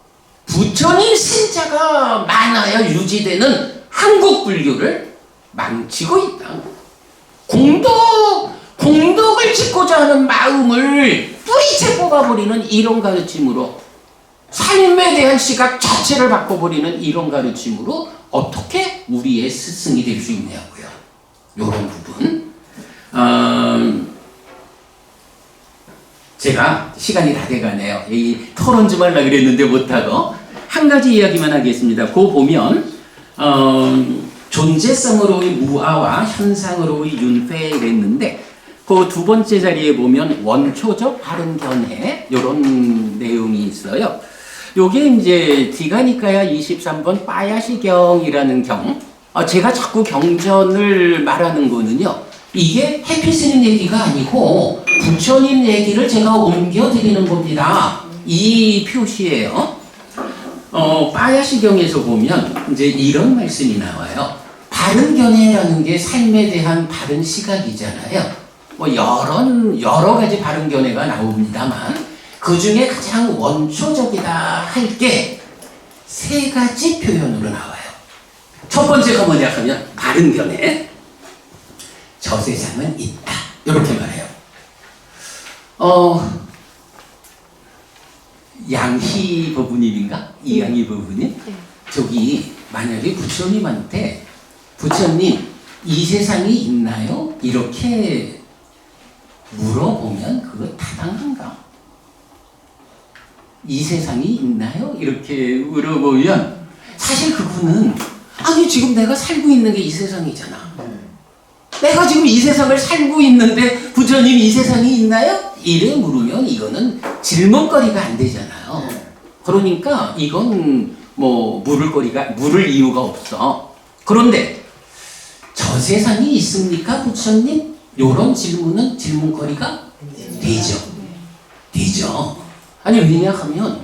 부처님 신자가 많아야 유지되는 한국 불교를 망치고 있다. 공덕을 짓고자 하는 마음을 뿌리채 뽑아버리는 이런 가르침으로, 삶에 대한 시각 자체를 바꿔버리는 이런 가르침으로 어떻게 우리의 스승이 될 수 있냐고요. 이런 부분. 제가 시간이 다 돼가네요. 이 토론 좀 하려고 그랬는데 못하고 한 가지 이야기만 하겠습니다. 그거 보면 존재성으로의 무아와 현상으로의 윤회 이랬는데 그 두 번째 자리에 보면 원초적 바른 견해 이런 내용이 있어요. 요게 이제 디가니카야 23번 빠야시경이라는 경. 제가 자꾸 경전을 말하는 거는요, 이게 해피스님 얘기가 아니고 부처님 얘기를 제가 옮겨드리는 겁니다. 이 표시예요. 빠야시경에서 보면 이제 이런 말씀이 나와요. 바른 견해라는 게 삶에 대한 바른 시각이잖아요. 여러 가지 바른 견해가 나옵니다만 그 중에 가장 원초적이다 할 게 세 가지 표현으로 나와요. 첫 번째가 뭐냐 하면 바른 견해. 저 세상은 있다. 이렇게 말해요. 양희 법부님인가? 이양희 법부님? 저기 만약에 부처님한테 부처님 이 세상이 있나요? 이렇게 물어보면 그거 타당한가? 이 세상이 있나요? 이렇게 물어보면 사실 그거는 아니 지금 내가 살고 있는 게 이 세상이잖아. 내가 지금 이 세상을 살고 있는데 부처님 이 세상이 있나요? 이래 물으면 이거는 질문거리가 안 되잖아요. 그러니까 이건 물을 이유가 없어. 그런데 저 세상이 있습니까 부처님? 이런 질문은 질문거리가 되죠. 아니 왜냐하면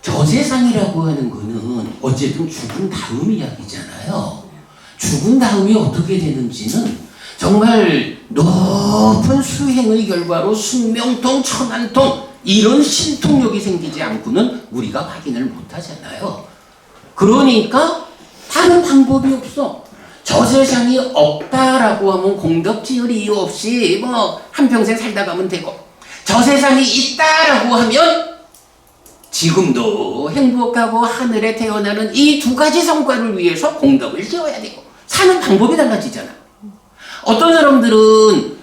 저 세상이라고 하는 거는 어쨌든 죽은 다음 이야기잖아요. 죽은 다음이 어떻게 되는지는 정말 높은 수행의 결과로 숙명통, 천안통 이런 신통력이 생기지 않고는 우리가 확인을 못하잖아요. 그러니까 다른 방법이 없어. 저 세상이 없다라고 하면 공덕 지을 이유 없이 한평생 살다 가면 되고, 저 세상이 있다라고 하면 지금도 행복하고 하늘에 태어나는 이 두 가지 성과를 위해서 공덕을 지어야 되고, 사는 방법이 달라지잖아. 어떤 사람들은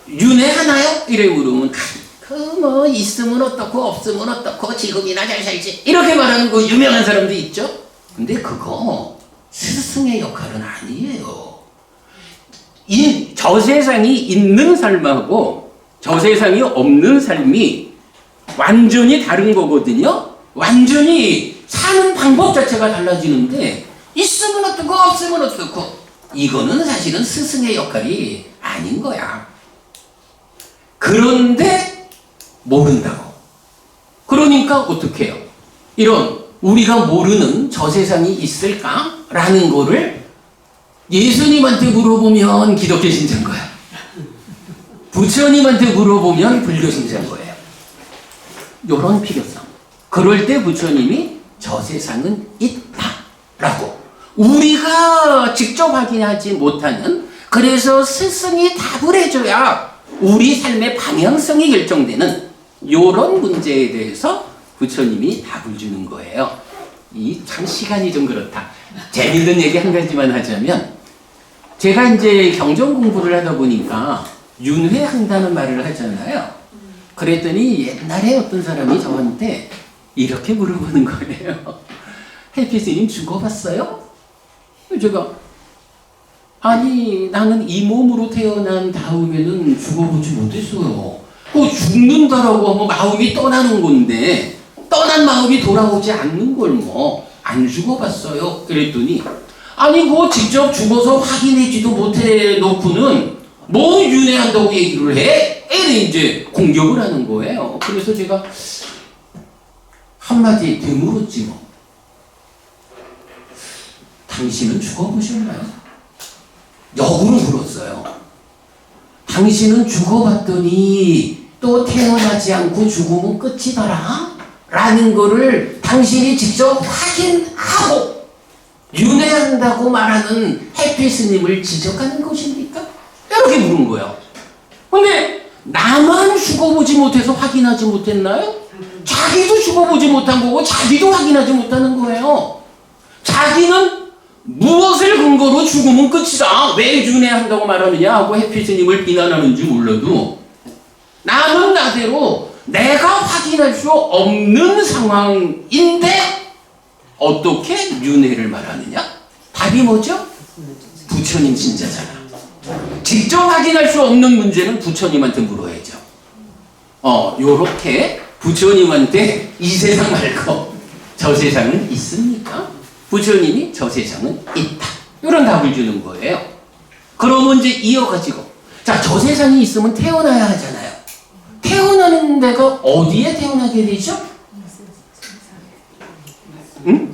윤회하나요? 이래 물으면 있으면 어떻고 없으면 어떻고 지금이나 잘 살지 이렇게 말하는 그 유명한 사람도 있죠. 근데 그거 스승의 역할은 아니에요. 저 세상이 있는 삶하고 저 세상이 없는 삶이 완전히 다른 거거든요. 완전히 사는 방법 자체가 달라지는데 있으면 어떻고 없으면 어떻고 이거는 사실은 스승의 역할이 아닌 거야. 그런데 모른다고. 그러니까 어떻게 해요? 이런 우리가 모르는 저 세상이 있을까라는 거를 예수님한테 물어보면 기독교 신자인 거야. 부처님한테 물어보면 불교 신자인 거예요. 이런 필요성. 그럴 때 부처님이 저 세상은 있다라고 우리가 직접 확인하지 못하는, 그래서 스승이 답을 해줘야 우리 삶의 방향성이 결정되는 이런 문제에 대해서 부처님이 답을 주는 거예요. 이 참 시간이 좀 그렇다. 재밌는 얘기 한 가지만 하자면, 제가 이제 경전 공부를 하다 보니까 윤회한다는 말을 하잖아요. 그랬더니 옛날에 어떤 사람이 저한테 이렇게 물어보는 거예요. 헬피스님 죽어봤어요? 제가 아니 나는 이 몸으로 태어난 다음에는 죽어보지 못했어요. 죽는다라고 하면 마음이 떠나는 건데 떠난 마음이 돌아오지 않는 걸 뭐 안 죽어봤어요. 그랬더니 아니 그거 직접 죽어서 확인하지도 못해 놓고는 뭐 윤회한다고 얘기를 해? 애를 이제 공격을 하는 거예요. 그래서 제가 한마디 되물었지 뭐. 당신은 죽어보셨나요? 역으로 물었어요. 당신은 죽어봤더니 또 태어나지 않고 죽으면 끝이더라? 라는 거를 당신이 직접 확인하고 윤회한다고 말하는 해피스님을 지적하는 것입니까? 이렇게 물은 거예요. 근데 나만 죽어보지 못해서 확인하지 못했나요? 자기도 죽어보지 못한 거고 자기도 확인하지 못하는 거예요. 자기는 무엇을 근거로 죽으면 끝이다, 왜 윤회한다고 말하느냐 하고 해피스님을 비난하는지 몰라도 나는 나대로 내가 확인할 수 없는 상황인데 어떻게 윤회를 말하느냐? 답이 뭐죠? 부처님 신자잖아. 직접 확인할 수 없는 문제는 부처님한테 물어야죠. 요렇게 부처님한테 이 세상 말고 저 세상은 있습니까? 부처님이 저 세상은 있다. 이런 답을 주는 거예요. 그러면 이제 이어가지고, 자, 저 세상이 있으면 태어나야 하잖아요. 태어나는 데가 어디에 태어나게 되죠? 응?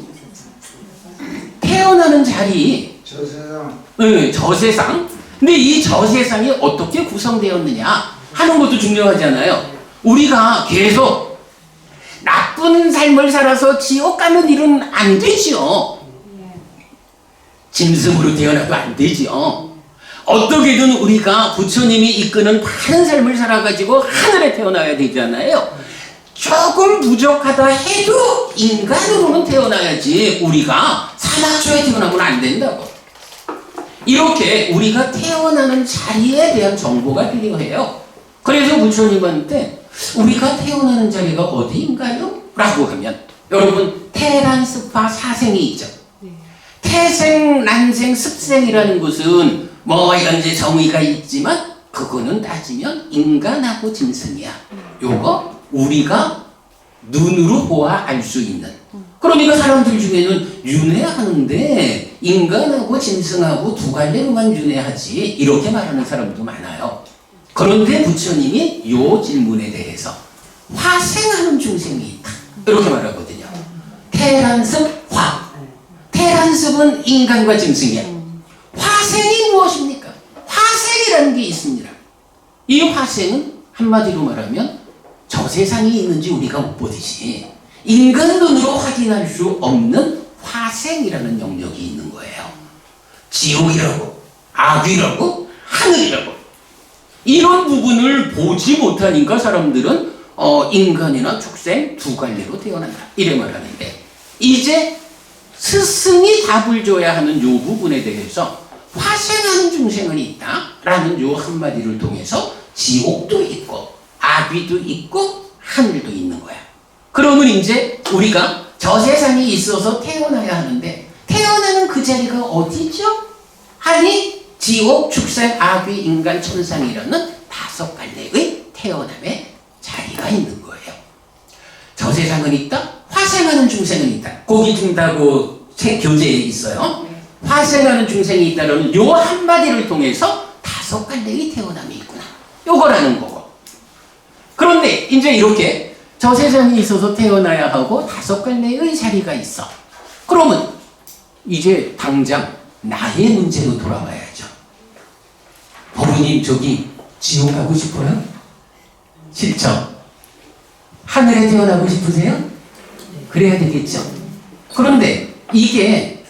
태어나는 자리. 저 세상. 네, 저 세상. 근데 이 저 세상이 어떻게 구성되었느냐 하는 것도 중요하잖아요. 우리가 계속 나쁜 삶을 살아서 지옥 가는 일은 안 되죠. 짐승으로 태어나도 안 되죠. 어떻게든 우리가 부처님이 이끄는 바른 삶을 살아가지고 하늘에 태어나야 되잖아요. 조금 부족하다 해도 인간으로는 태어나야지 우리가 사막초에 태어나면 안 된다고. 이렇게 우리가 태어나는 자리에 대한 정보가 필요해요. 그래서 부처님한테 우리가 태어나는 자리가 어디인가요? 라고 하면, 여러분 태란습화 사생이 있죠. 태생, 난생, 습생이라는 것은 뭐 현재 정의가 있지만 그거는 따지면 인간하고 짐승이야. 요거 우리가 눈으로 보아 알 수 있는. 그러니까 사람들 중에는 윤회하는데 인간하고 짐승하고 두 갈래로만 윤회하지 이렇게 말하는 사람도 많아요. 그런데 부처님이 요 질문에 대해서 화생하는 중생이 있다 이렇게 말하거든요. 태란습, 화. 태란습은 인간과 짐승이야. 화생이 무엇입니까? 화생이라는 게 있습니다. 이 화생은 한마디로 말하면 저 세상이 있는지 우리가 못 보듯이 인간 눈으로 확인할 수 없는 화생이라는 영역이 있는 거예요. 지옥이라고, 악이라고, 하늘이라고. 이런 부분을 보지 못하니까 사람들은 인간이나 축생 두 갈래로 태어난다 이래 말하는데, 이제 스승이 답을 줘야 하는 요 부분에 대해서 화생하는 중생은 있다라는 요 한마디를 통해서 지옥도 있고 아귀도 있고 하늘도 있는 거야. 그러면 이제 우리가 저 세상에 있어서 태어나야 하는데 태어나는 그 자리가 어디죠? 하니 지옥, 축생, 아귀, 인간, 천상이라는 다섯 갈래의 태어남의 자리가 있는 거예요. 저 세상은 있다, 화생하는 중생은 있다. 거기 준다고 교재에 있어요. 화생하는 중생이 있다는 요 한마디를 통해서 다섯 갈래의 태어남이 있구나. 요거라는 거고. 그런데 이제 이렇게 저 세상에 있어서 태어나야 하고 5갈래의 자리가 있어. 그러면 이제 당장 나의 문제로 돌아와야죠. 부모님, 저기 지옥 가고 싶어요? 싫죠? 하늘에 태어나고 싶으세요? 그래야 되겠죠. 그런데 이게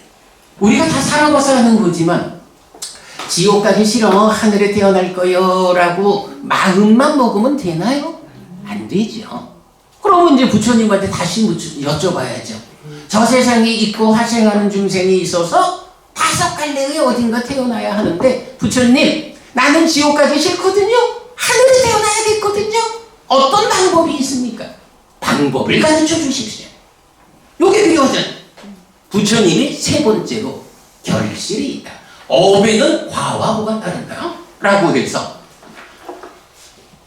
우리가 다 살아봐서 하는 거지만 지옥 가기 싫어, 하늘에 태어날 거요 라고 마음만 먹으면 되나요? 안 되죠. 그러면 이제 부처님한테 다시 여쭤봐야죠. 저 세상에 있고 화생하는 중생이 있어서 5갈래의 어딘가 태어나야 하는데, 부처님, 나는 지옥 가기 싫거든요. 하늘에 태어나야겠거든요. 어떤 방법이 있습니까? 방법을 가르쳐 주십시오. 요게 필요하죠. 부처님이 3번째로 결실이 있다. 업에는 과와 보가 따른다 라고 해서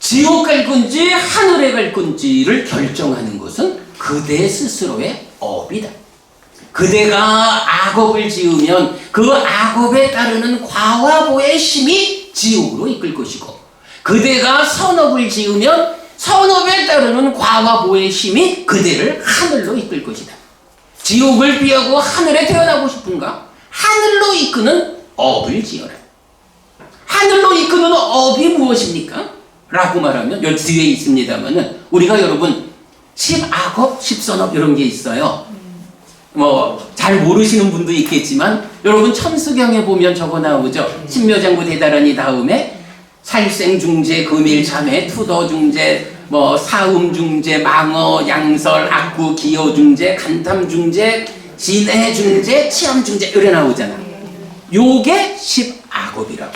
지옥 갈 건지 하늘에 갈 건지를 결정하는 것은 그대 스스로의 업이다. 그대가 악업을 지으면 그 악업에 따르는 과와 보의 힘이 지옥으로 이끌 것이고, 그대가 선업을 지으면 선업에 따르는 과와 보의 힘이 그대를 하늘로 이끌 것이다. 지옥을 피하고 하늘에 태어나고 싶은가? 하늘로 이끄는 업을 지어라. 하늘로 이끄는 업이 무엇입니까? 라고 말하면 여기 뒤에 있습니다만은, 우리가 여러분 10악업, 10선업 이런 게 있어요. 잘 모르시는 분도 있겠지만 여러분 천수경에 보면 저거 나오죠. 신묘장구 대다라니 다음에 살생중재, 금일참회, 투더중재, 사음중재, 망어, 양설, 악구, 기여중재, 간탐중재, 진해중재, 치암중재 이래 나오잖아. 요게 10악업이라고.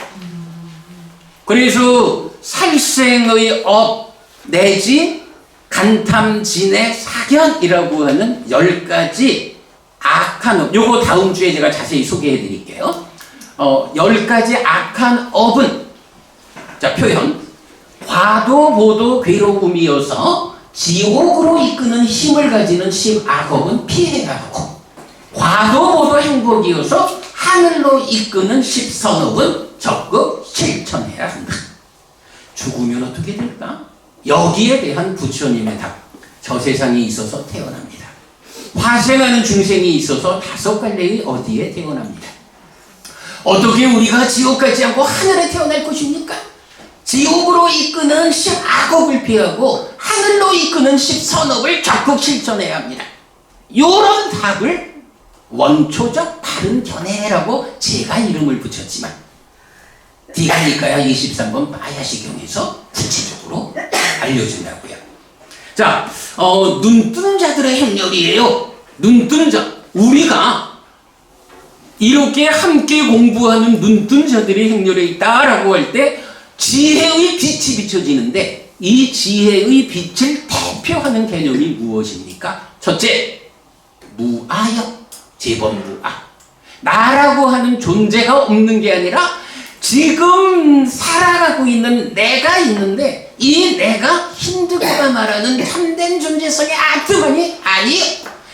그래서 살생의 업 내지 간탐, 진해, 사견이라고 하는 10가지 악한 업, 요거 다음 주에 제가 자세히 소개해 드릴게요. 10가지 악한 업은, 자, 표현, 과도 보도 괴로움이어서 지옥으로 이끄는 힘을 가지는 10악업은 피해야 하고, 과도 보도 행복이어서 하늘로 이끄는 10선업은 적극 실천해야 한다. 죽으면 어떻게 될까? 여기에 대한 부처님의 답. 저 세상에 있어서 태어납니다. 화생하는 중생이 있어서 5갈래의 어디에 태어납니다. 어떻게 우리가 지옥 가지 않고 하늘에 태어날 것입니까? 지옥으로 이끄는 10악업을 피하고 하늘로 이끄는 10선업을 적극 실천해야 합니다. 이런 답을 원초적 바른 견해라고 제가 이름을 붙였지만, 디갈리카야 23번 마야시경에서 구체적으로 알려준다고요. 자, 눈뜬 자들의 행렬이에요. 눈뜬 자. 우리가 이렇게 함께 공부하는 눈뜬 자들의 행렬에 있다라고 할 때 지혜의 빛이 비춰지는데, 이 지혜의 빛을 대표하는 개념이 무엇입니까? 첫째, 무아요. 재범무아. 나라고 하는 존재가 없는 게 아니라 지금 살아가고 있는 내가 있는데, 이 내가 힌두교가 말하는 참된 존재성의 아트만이 아니에요.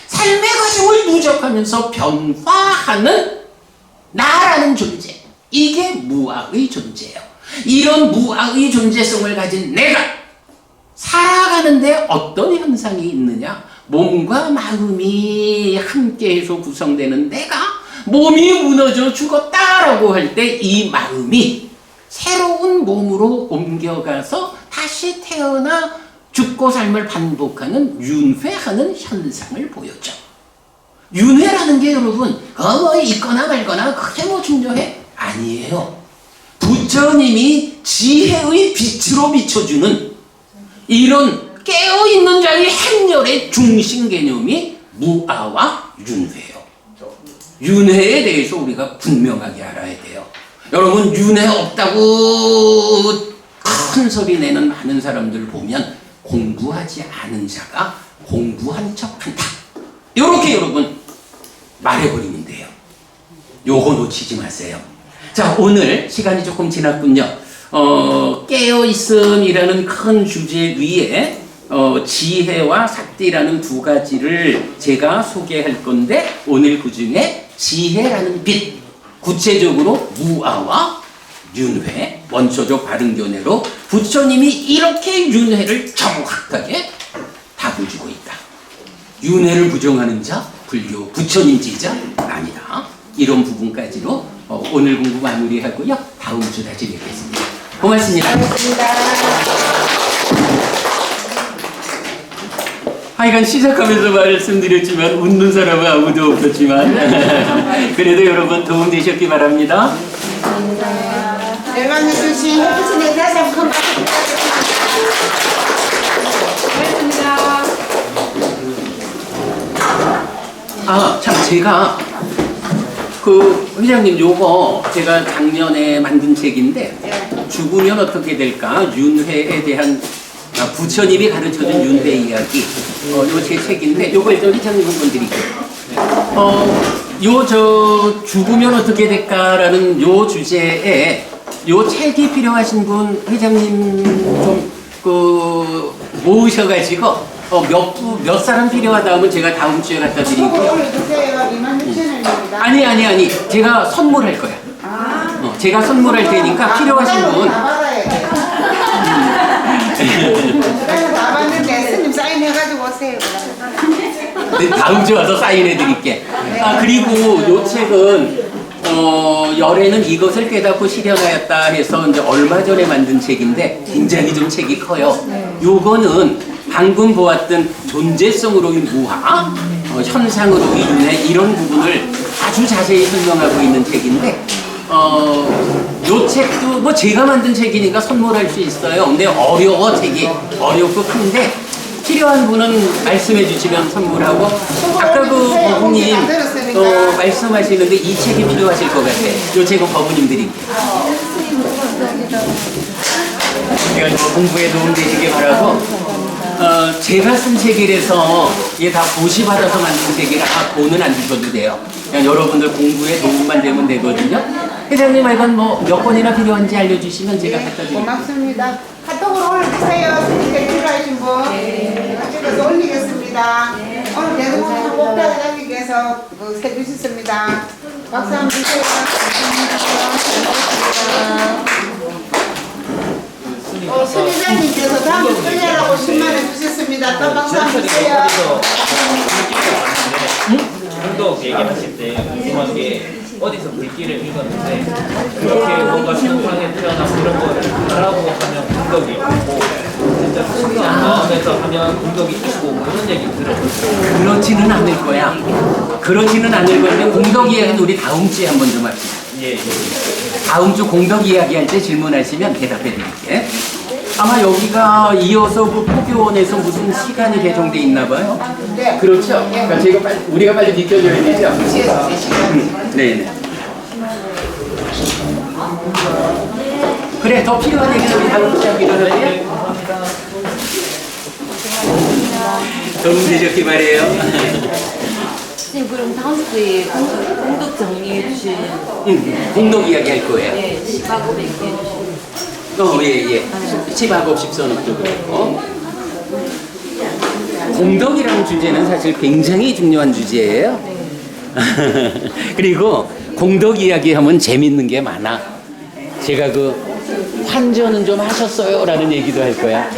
삶의 과정을 누적하면서 변화하는 나라는 존재. 이게 무아의 존재예요. 이런 무아의 존재성을 가진 내가 살아가는데 어떤 현상이 있느냐? 몸과 마음이 함께해서 구성되는 내가 몸이 무너져 죽었다라고 할 때 이 마음이 새로운 몸으로 옮겨가서 다시 태어나 죽고 삶을 반복하는 윤회하는 현상을 보여줘. 윤회라는 게 여러분 있거나 말거나 그게 중요해? 아니에요. 부처님이 지혜의 빛으로 비춰주는 이런 깨어있는 자의 행렬의 중심 개념이 무아와 윤회예요. 윤회에 대해서 우리가 분명하게 알아야 돼요. 여러분, 윤회 없다고 큰 소리 내는 많은 사람들 보면 공부하지 않은 자가 공부한 척한다. 이렇게 여러분 말해버리면 돼요. 요거 놓치지 마세요. 자, 오늘 시간이 조금 지났군요. 깨어있음이라는 큰 주제 위에 지혜와 삭디라는 2가지를 제가 소개할 건데, 오늘 그 중에 지혜라는 빛, 구체적으로 무아와 윤회, 원초적 바른 견해로 부처님이 이렇게 윤회를 정확하게 답을 주고 있다. 윤회를 부정하는 자, 불교 부처님 지자 아니다. 이런 부분까지로 오늘 공부 마무리하고요. 다음 주 다시 뵙겠습니다. 고맙습니다. 하여간 시작하면서 말씀드렸지만 웃는 사람은 아무도 없었지만 그래도 여러분 도움 되셨기 바랍니다. 열망해주신 혜프신에 다시 한번 참 제가 그 회장님 요거 제가 작년에 만든 책인데 죽으면 어떻게 될까 윤회에 대한 부처님이 가르쳐준 윤회 이야기 요 제 책인데 요걸 좀 회장님 한번 드릴게요. 요 저 죽으면 어떻게 될까라는 요 주제에 요 책이 필요하신 분 회장님 좀 그 모으셔가지고 몇 사람 필요하다 하면 제가 다음 주에 갖다 드릴게요. 올려주세요. 26,000원입니다. 아니 제가 선물할 거야. 제가 선물할 테니까 필요하신 분. 다 받아야 돼. 그래서 다 받는데 스님 사인해가지고 오세요. 네, 다음 주에 와서 사인해 드릴게. 그리고 요 책은 열애는 이것을 깨닫고 실현하였다 해서 이제 얼마 전에 만든 책인데 굉장히 좀 책이 커요. 요거는 방금 보았던 존재성으로의 무화, 현상으로의 윤회 이런 부분을 아주 자세히 설명하고 있는 책인데 요 책도 뭐 제가 만든 책이니까 선물할 수 있어요. 근데 어려워 책이 어렵고 큰데 필요한 분은 말씀해 주시면 선물하고 아까 그 거부님 말씀하시는데 이 책이 필요하실 것 같아요. 요 책은 거부님 드릴게요. 제가 뭐 공부에 도움 되시길 바라고 제가 쓴 책이라서 이게 다 고시받아서 만든 책이라 돈은 안 주셔도 돼요. 그냥 여러분들 공부에 도움만 되면 되거든요. 회장님 이건 뭐 몇 권이나 필요한지 알려주시면 제가 갖다 드릴게요. 고맙습니다. 카톡으로 올려주세요. 스님께 필요하신 분. 찍어서 올리겠습니다. 오늘 대동강 목표를 달리기 위해서 세주셨습니다. 박수 한번 주세요. 스님장님께서 다음 주 끌려라고 10만원 주셨습니다. 또 박수 한번 주세요. 중독 얘기하실 때 궁금한 게 어디서 글귀를 읽었는데 그렇게 뭔가 세상에 태어나서 이런 거를 하라고 하면 중독이 있고 진짜 순수한 마음에서 하면 중독이 있고 그런 얘기 들었어요. 그렇지는 않을 거야. 그렇지는 않을 건데 공덕 이야기는 우리 다음 주에 한번 좀 합시다. 예. 다음 주 공덕 이야기할 때 질문하시면 대답해 드릴게. 아마 여기가 이어서 그 포교원에서 무슨 시간이 배정돼 있나 봐요. 네. 그렇죠? 그러니까 제가 우리가 빨리 느껴줘야 되죠? 네네. 그래, 더 필요한 얘기는 우리 다음 주에 하기로 하게. 도움 되셨기 바래요. 선생님 그럼 다음 주에 공덕 정리해 주신 공덕 이야기 할 거예요. 네, 10하고 100개 주신 예. 10하고 10선업 쪽으로. 공덕이라는 주제는 사실 굉장히 중요한 주제예요. 그리고 공덕 이야기하면 재밌는 게 많아. 제가 그 환전은 좀 하셨어요? 라는 얘기도 할 거야.